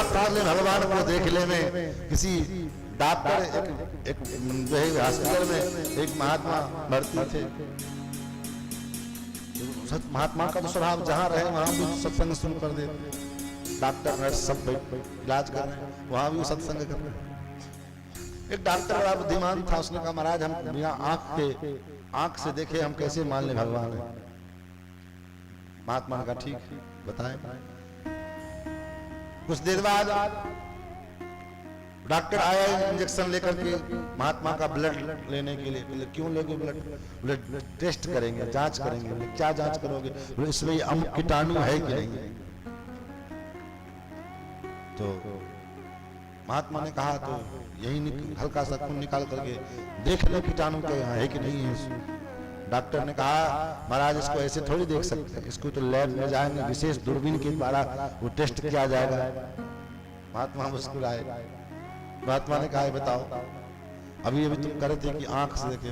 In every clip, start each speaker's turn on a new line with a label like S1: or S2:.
S1: प्राप्त कर ले, भगवान को देख ले में। किसी डॉक्टर एक जो है हॉस्पिटल में एक महात्मा भर्ती थे। महात्मा का तो स्वभाव जहाँ रहे वहां भी सत्संग शुरू कर देते। डॉक्टर नर्स सब इलाज कर रहे हैं, वहां भी सत्संग कर रहे हैं। एक डॉक्टर बड़ा बुद्धिमान था, उसने कहा महाराज हम बिना आंख से देखे हम कैसे मान ले भगवान है। महात्मा ने कहा ठीक बताएं। कुछ देर बाद डॉक्टर आया इंजेक्शन लेकर के महात्मा का ब्लड लेने के लिए। बोले क्यों लोगे ब्लड टेस्ट करेंगे, जांच करेंगे। बोले क्या जांच करोगे? बोले इसमें अमुक कीटाणु है कि नहीं। तो महात्मा ने कहा तो यही हल्का सा खून निकाल करके देख लो कीटाणु के यहाँ है कि नहीं है। डॉक्टर ने कहा महाराज इसको ऐसे थोड़ी देख सकते हैं, इसको तो लैब में जाएंगे, विशेष दूरबीन के द्वारा वो टेस्ट किया जाएगा। महात्मा मुस्कुराए। महात्मा ने कहा बताओ अभी तुम कर रहे थे कि आंख से देखे,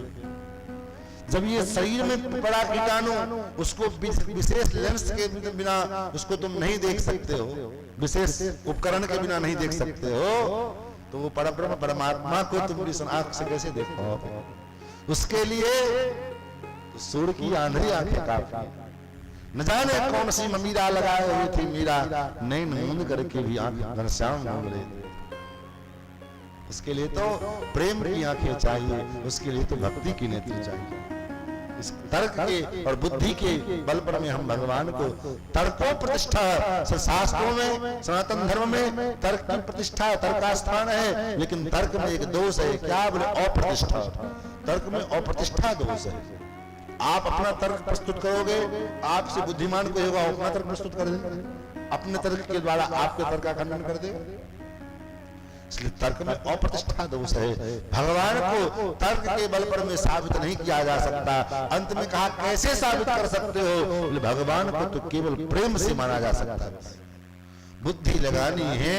S1: जब ये शरीर में पड़ा कीटाणु उसको विशेष लेंस के बिना उसको तुम नहीं देख सकते हो, विशेष उपकरण के बिना नहीं देख सकते हो, तो वो परब्रह्म परमात्मा को तुम भी आंख से कैसे देख पाओगे? उसके लिए तो सूर्य की आंधी आंखें काफी। न जाने कौन सी मीरा लगाए हुई थी, मीरा नैन मूंद करके भी आंख घनश्याम मूंद रही थी। उसके लिए तो प्रेम की आंखें चाहिए, उसके लिए तो भक्ति की नेत्र चाहिए। इस तर्क के और बुद्धि के बल पर में हम भगवान को तर्कों प्रतिष्ठा, शास्त्रों में सनातन धर्म में तर्क की प्रतिष्ठा, तर्क का स्थान है। लेकिन तर्क में एक दोष है, क्या बोले? अप्रतिष्ठा। तर्क में अप्रतिष्ठा दोष है। आप अपना तर्क प्रस्तुत करोगे, आपसे बुद्धिमान कोई होगा अपना तर्क प्रस्तुत कर दे, अपने तर्क के द्वारा आपके तर्क का खंडन कर दे। इसलिए तर्क में अप्रतिष्ठा दोष है। भगवान को तर्क के बल पर में साबित नहीं किया जा सकता। अंत में कहा कैसे साबित कर सकते हो? भगवान को तो केवल प्रेम से माना जा सकता है। बुद्धि लगानी है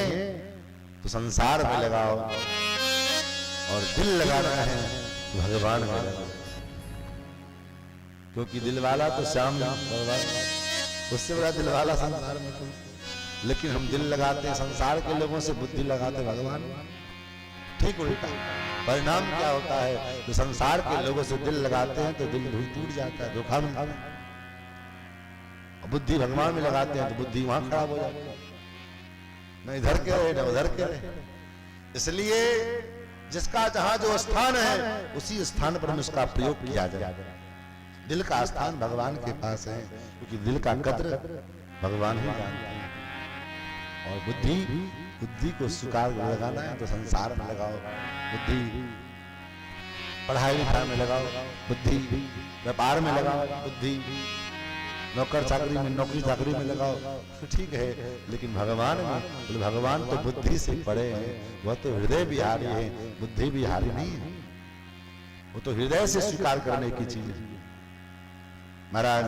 S1: तो संसार में लगाओ, और दिल लगाना है तो भगवान में लगाओ, क्योंकि दिल वाला तो श्याम भगवान, उससे बड़ा दिल वाला संसार में कोई। लेकिन हम दिल लगाते संसार के लोगों से, बुद्धि लगाते भगवान। ठीक उल्टा परिणाम क्या होता है? तो संसार के लोगों से दिल लगाते हैं तो दिल टूट जाता है, धोखा मिलता है। बुद्धि भगवान में लगाते हैं तो बुद्धि वहां खराब हो जाती है, न इधर के रहे न उधर के रहे। इसलिए जिसका जहां जो स्थान है उसी स्थान पर उसका प्रयोग किया जाए। दिल का स्थान भगवान के पास है, क्योंकि दिल का कद्र भगवान ही जानते हैं। और बुद्धि को स्वीकार लगाना है तो संसार में लगाओ, बुद्धि पढ़ाई लिखाई में लगाओ, बुद्धि व्यापार में लगाओ, बुद्धि नौकर चाकरी में, नौकरी चाकरी में लगाओ, ठीक है। लेकिन भगवान में, भगवान तो बुद्धि से पड़े हैं, वह तो हृदय बिहारी है, बुद्धि बिहारी नहीं है। वो तो हृदय से स्वीकार करने की चीज है। महाराज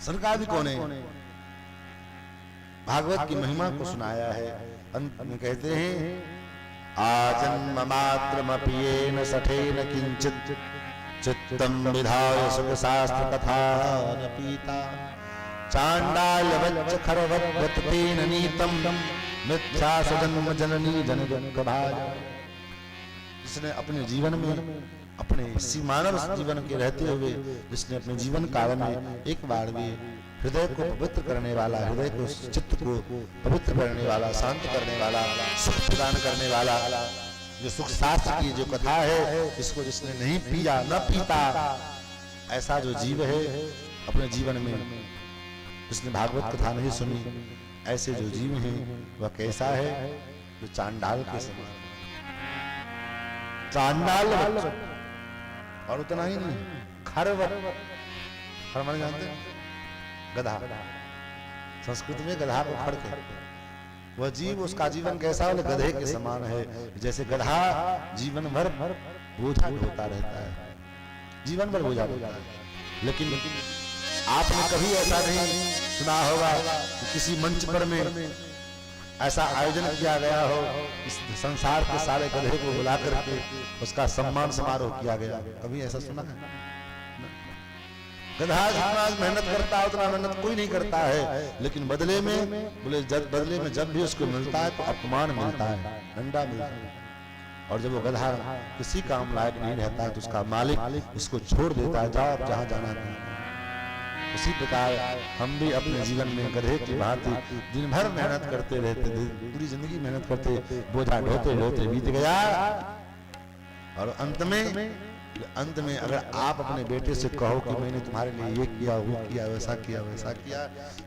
S1: सरकादिकों ने भागवत की महिमा को सुनाया है। अंत में कहते हैं आजन्म मात्रमपि येन सठेन किंचित चित्तम विधाय सुख शास्त्र कथा न पीता चांडाल वच्च खरवत तेन नीतम मिथ्या सजन्म जननी जन दुख भाज। जिसने अपने जीवन में, अपने इसी मानव जीवन के रहते हुए, जिसने अपने जीवन काल में एक बार भी हृदय को पवित्र करने वाला, हृदय को, चित्त को पवित्र करने वाला, शांत करने वाला, सुख प्रदान करने वाला, जो सुख शास्त्र की जो कथा है, इसको जिसने नहीं पिया, न पीता, ऐसा जो जीव है अपने जीवन में, जिसने भागवत कथा नहीं सुनी, ऐसे जो जीव हैं वह कैसा है? जो चांडाल के समान, चांडाल और उतना ही नहीं, खरवत, खरवत जानते हैं? गधा, संस्कृत में गधा को खड़ के, वह जीव, उसका जीवन कैसा है? गधे के समान है। जैसे गधा जीवन भर बोझा ढोता रहता है, जीवन भर बोझा ढोता है। लेकिन आपने कभी ऐसा नहीं सुना होगा कि किसी मंच पर में ऐसा आयोजन किया गया हो, इस संसार के सारे गधे को बुला करके उसका सम्मान समारोह किया गया? कभी ऐसा सुना है? गधा जितना मेहनत करता है उतना मेहनत कोई नहीं करता है, लेकिन बदले में बोले बदले में जब भी उसको मिलता है तो अपमान मिलता है, डंडा मिलता है। और जब वो गधा किसी काम लायक नहीं रहता है तो उसका मालिक उसको छोड़ देता है, जाओ आप जहां जाना था। उसी प्रकार हम भी अपने जीवन में गधे की भांति दिन भर मेहनत करते रहते, पूरी जिंदगी मेहनत करते, बोझा ढोते ढोते बीत गया। और अंत में अगर आप अपने बेटे से कहो कि मैंने तुम्हारे लिए ये किया, वो किया, वैसा किया, वैसा किया,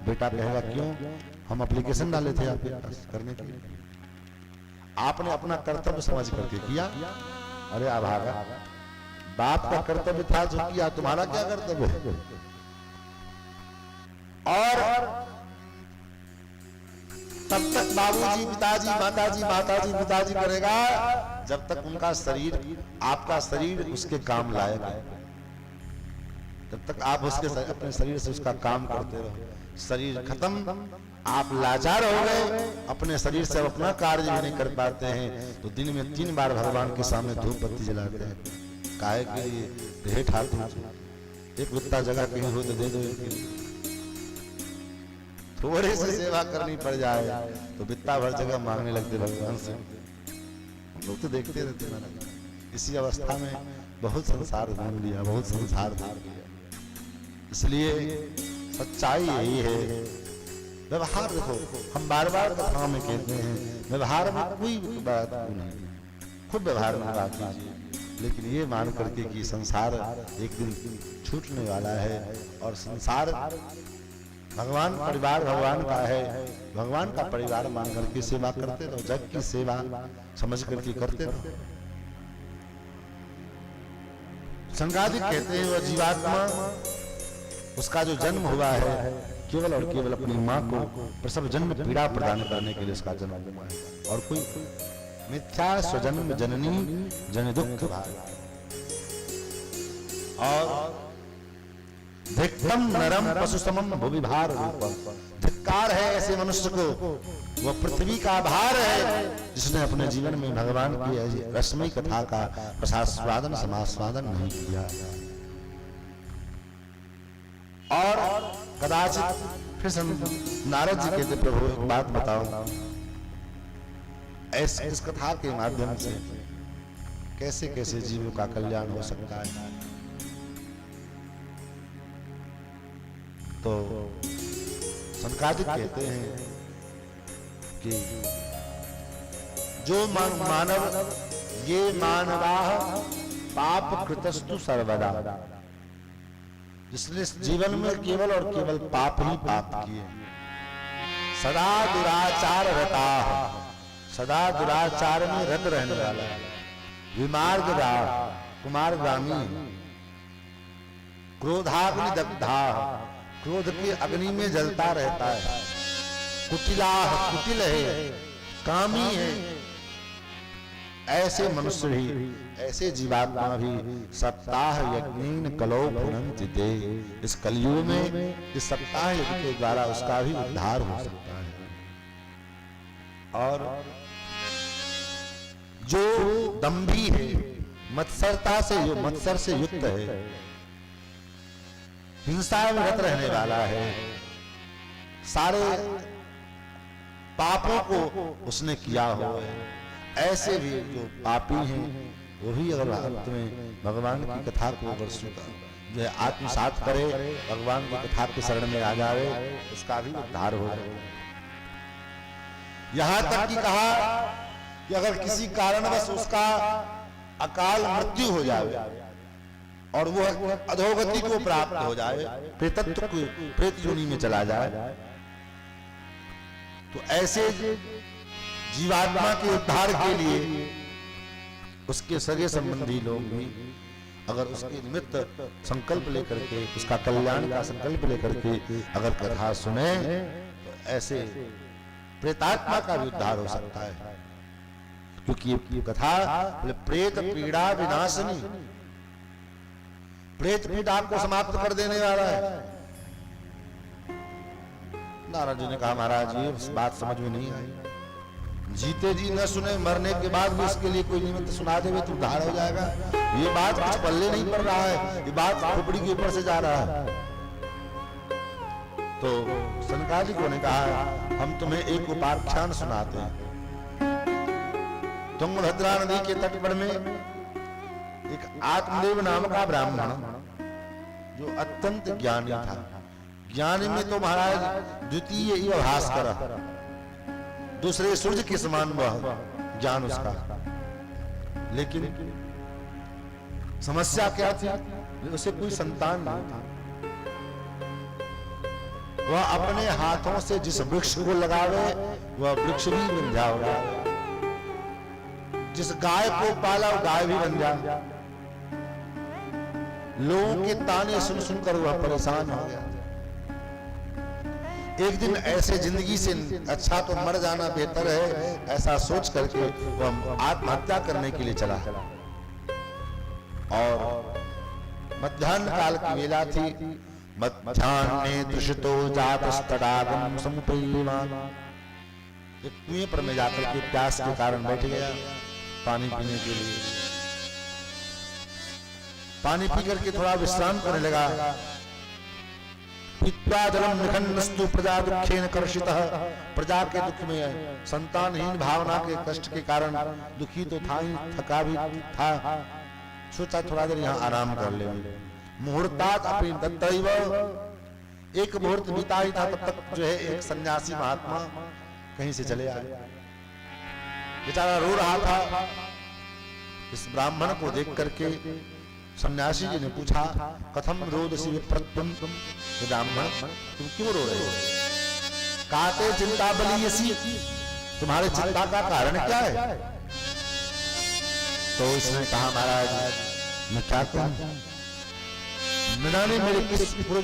S1: बेटा कहेगा क्यों, हम एप्लीकेशन डाले थे आपके पास करने के लिए, आपने अपना कर्तव्य समझ करके किया। अरे अभागा, बाप का कर्तव्य था जो किया, तुम्हारा क्या कर्तव्य है? और तब तक बाबूजी पिताजी माताजी पिताजी करेगा जब तक उनका शरीर, आपका शरीर उसके काम लायक है, तब तक आप उसके अपने शरीर से उसका काम करते रहो। शरीर खत्म, आप लाचार हो गए, अपने शरीर से अपना कार्य भी नहीं कर पाते हैं, तो दिन में 3 बार भगवान के सामने धूप बत्ती जलाते हैं। काहे के लिए? हे ठाकुर, एक बित्ता जगह कहीं हो तो दे दो, थोड़ी सी सेवा करनी पड़ जाए तो बित्ता भर जगह मांगने लगते भगवान से। हम लोग तो देखते रहते महाराज, इसी अवस्था में बहुत संसार ढूंढ लिया, बहुत संसार ढूंढ लिया। इसलिए सच्चाई यही है, व्यवहार देखो, हम बार बार कथाओं में कहते हैं व्यवहार में कोई बात नहीं, खुद व्यवहार में बात कीजिए, लेकिन ये मान करके कि संसार एक दिन छूटने वाला है और संसार भगवान परिवार भगवान का है, भगवान का परिवार मान करके सेवा करते रहो, जग की सेवा समझ करके करते रहो। संगादिक कहते हैं वह जीवात्मा, उसका जो जन्म हुआ है केवल और केवल अपनी माँ को प्रसव जन्म पीड़ा प्रदान करने के लिए उसका जन्म हुआ है, और कोई मिथ्या स्वजन्म जननी जन दुख भाई। और धिक्कम नरम पशु समम भुवि भार रूपम, धिक्कार है ऐसे मनुष्य को, वह पृथ्वी का भार है जिसने अपने जीवन में भगवान की रश्मि कथा का रसास्वादन समास्वादन नहीं किया। और कदाचित फिर नारद जी कहते प्रभु एक बात बताओ, ऐसे इस कथा के माध्यम से कैसे कैसे जीवों का कल्याण हो सकता है। तो संकादिक कहते हैं कि जो मानव ये मानवा पाप कृतस्तु सर्वदा, जिसने जीवन में केवल और केवल पाप ही पाप किए, सदा दुराचार रता, सदा दुराचार में रत रहने वाला, विमार्गदा कुमारगामी, क्रोधाग्नि दग्धा, क्रोध की अग्नि में जलता रहता है, कुटिला कुटिल है, कामी है, ऐसे मनुष्य भी, ऐसे जीवात्मा भी सप्ताह यज्ञेन कलौ भुनन्ति ते, इस कलयुग में इस सप्ताह यज्ञ के द्वारा उसका भी उद्धार हो सकता है। और जो दंभी है, मत्सरता से, जो मत्सर से युक्त है, हिंसा में रत रहने वाला है, सारे पापों को उसने किया हुआ है, ऐसे भी जो पापी हैं वो भी अगर अंत में भगवान की कथा को अगर जो है आत्मसात करे, भगवान की कथा के शरण में आ जाए, उसका भी उद्धार हो जाए। यहां तक कि कहा कि अगर किसी कारणवश उसका अकाल मृत्यु हो जाए और वो अधोगति को प्राप्त हो जाए, प्रेतत्व को प्रेत योनि में चला जाए, तो ऐसे जीवात्मा के उद्धार के लिए उसके सगे संबंधी लोग भी अगर उसके निमित्त संकल्प लेकर के, उसका कल्याण का संकल्प लेकर के अगर कथा सुने, तो ऐसे प्रेतात्मा का भी उद्धार हो सकता है। क्योंकि ये कथा प्रेत पीड़ा विनाशनी, प्रेत पीड़ा को समाप्त कर देने वाला है। नारद जी ने कहा महाराज ये बात समझ में नहीं आई, जीते जी न सुने, मरने के बाद भी उसके लिए कोई निमित्त सुना देवे तो उद्धार हो जाएगा। ये बात कुछ पल्ले नहीं पड़ रहा है, ये बात खोपड़ी के ऊपर से जा रहा है। तो सनकादिक ने कहा हम तुम्हें एक उपाख्यान सुनाते हैं। तुंगभद्रा नदी के तट पर में एक आत्मदेव नाम का ब्राह्मण जो अत्यंत ज्ञानी था। ज्ञानी में तो महाराज द्वितीय ही भास्कर, दूसरे सूर्य के समान वह ज्ञान उसका। लेकिन समस्या क्या थी, उसे कोई संतान नहीं था। वह अपने हाथों से जिस वृक्ष को लगावे वह वृक्ष भी बन जाओगा, जिस गाय को पाला वो गाय भी बन जाए। लोगों के ताने सुन सुनकर वह परेशान हो गया। एक दिन ऐसे जिंदगी से अच्छा तो मर जाना बेहतर है, ऐसा सोच करके वह आत्महत्या करने के लिए चला। और मध्याह्न काल की वेला थी। मध्याह्ने दुषितो जातस्तडागम समुपयीमान। एक कुएं पर में जाकर के प्यास के कारण बैठ गया पानी पीने के लिए। पानी पी करके थोड़ा विश्राम करने लगा। पीत्वा जलम निखन्नस्तु प्रजा दुखेन कर्षितः। प्रजा के दुख में, संतानहीन भावना के कष्ट के कारण दुखी तो था ही, थका भी था। सोचा थोड़ा देर यहाँ आराम कर ले। मुहूर्तात् अपनी दत्तैव, एक मुहूर्त बीता ही था तब तक जो है एक सन्यासी महात्मा कहीं से चले आए। बेचारा रो रहा था। इस ब्राह्मण को देख करके सन्यासी जी ने पूछा कथम रोदसी विप्रत्वम। ब्राह्मण तुम क्यों रो रहे हो? काते चिंता बलीयसी, तुम्हारे चिंता का कारण क्या है? तो इसने कहा महाराज मैं क्या कहूं, न जाने मेरे किस